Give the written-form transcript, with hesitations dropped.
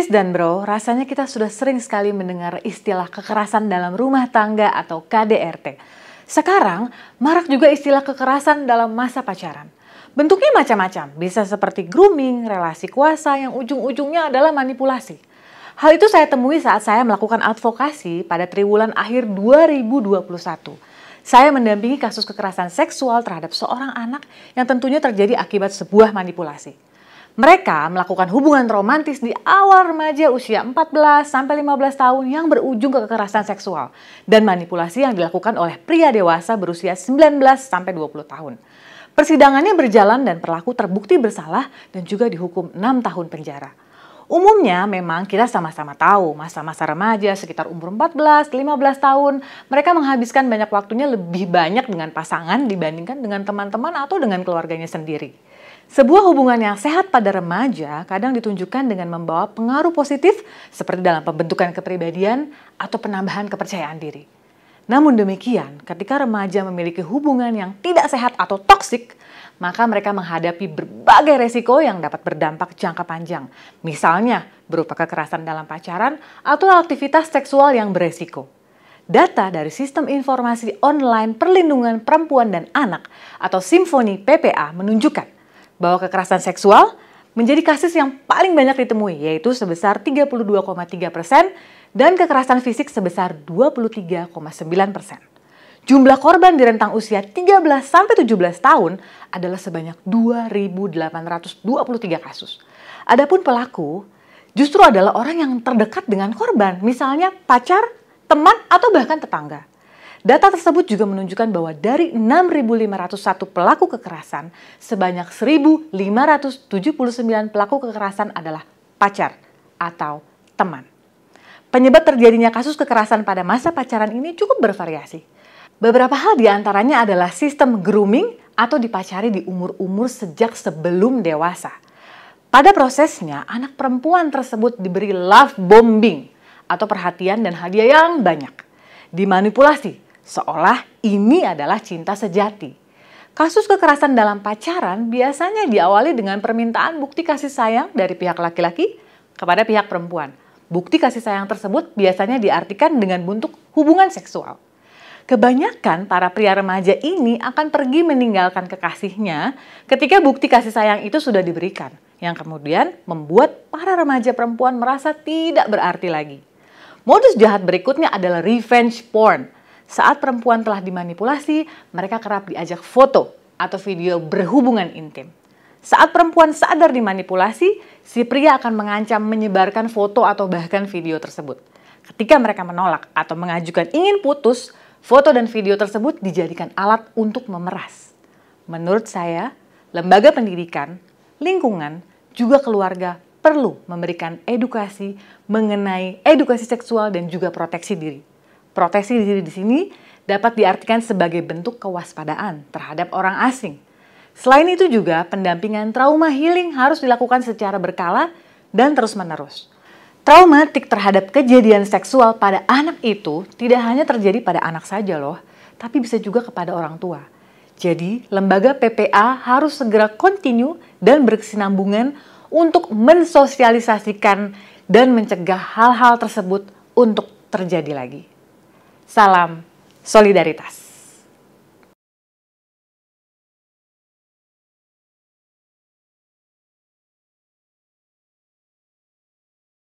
Sis dan bro, rasanya kita sudah sering sekali mendengar istilah kekerasan dalam rumah tangga atau KDRT. Sekarang, marak juga istilah kekerasan dalam masa pacaran. Bentuknya macam-macam, bisa seperti grooming, relasi kuasa yang ujung-ujungnya adalah manipulasi. Hal itu saya temui saat saya melakukan advokasi pada triwulan akhir 2021. Saya mendampingi kasus kekerasan seksual terhadap seorang anak yang tentunya terjadi akibat sebuah manipulasi. Mereka melakukan hubungan romantis di awal remaja usia 14-15 tahun yang berujung ke kekerasan seksual dan manipulasi yang dilakukan oleh pria dewasa berusia 19-20 tahun. Persidangannya berjalan dan pelaku terbukti bersalah dan juga dihukum 6 tahun penjara. Umumnya memang kita sama-sama tahu masa-masa remaja sekitar umur 14-15 tahun mereka menghabiskan banyak waktunya lebih banyak dengan pasangan dibandingkan dengan teman-teman atau dengan keluarganya sendiri. Sebuah hubungan yang sehat pada remaja kadang ditunjukkan dengan membawa pengaruh positif seperti dalam pembentukan kepribadian atau penambahan kepercayaan diri. Namun demikian, ketika remaja memiliki hubungan yang tidak sehat atau toksik, maka mereka menghadapi berbagai resiko yang dapat berdampak jangka panjang. Misalnya berupa kekerasan dalam pacaran atau aktivitas seksual yang beresiko. Data dari Sistem Informasi Online Perlindungan Perempuan dan Anak atau Simfoni PPA menunjukkan bahwa kekerasan seksual menjadi kasus yang paling banyak ditemui, yaitu sebesar 32,3% dan kekerasan fisik sebesar 23,9%. Jumlah korban di rentang usia 13-17 tahun adalah sebanyak 2.823 kasus. Adapun pelaku justru adalah orang yang terdekat dengan korban, misalnya pacar, teman, atau bahkan tetangga. Data tersebut juga menunjukkan bahwa dari 6.501 pelaku kekerasan, sebanyak 1.579 pelaku kekerasan adalah pacar atau teman. Penyebab terjadinya kasus kekerasan pada masa pacaran ini cukup bervariasi. Beberapa hal diantaranya adalah sistem grooming atau dipacari di umur-umur sejak sebelum dewasa. Pada prosesnya, anak perempuan tersebut diberi love bombing atau perhatian dan hadiah yang banyak. Dimanipulasi, seolah ini adalah cinta sejati. Kasus kekerasan dalam pacaran biasanya diawali dengan permintaan bukti kasih sayang dari pihak laki-laki kepada pihak perempuan. Bukti kasih sayang tersebut biasanya diartikan dengan bentuk hubungan seksual. Kebanyakan para pria remaja ini akan pergi meninggalkan kekasihnya ketika bukti kasih sayang itu sudah diberikan, yang kemudian membuat para remaja perempuan merasa tidak berarti lagi. Modus jahat berikutnya adalah revenge porn. Saat perempuan telah dimanipulasi, mereka kerap diajak foto atau video berhubungan intim. Saat perempuan sadar dimanipulasi, si pria akan mengancam menyebarkan foto atau bahkan video tersebut. Ketika mereka menolak atau mengajukan ingin putus, foto dan video tersebut dijadikan alat untuk memeras. Menurut saya, lembaga pendidikan, lingkungan, juga keluarga perlu memberikan edukasi mengenai edukasi seksual dan juga proteksi diri. Proteksi diri di sini dapat diartikan sebagai bentuk kewaspadaan terhadap orang asing. Selain itu juga pendampingan trauma healing harus dilakukan secara berkala dan terus-menerus. Traumatik terhadap kejadian seksual pada anak itu tidak hanya terjadi pada anak saja loh, tapi bisa juga kepada orang tua. Jadi, lembaga PPA harus segera continue dan berkesinambungan untuk mensosialisasikan dan mencegah hal-hal tersebut untuk terjadi lagi. Salam solidaritas.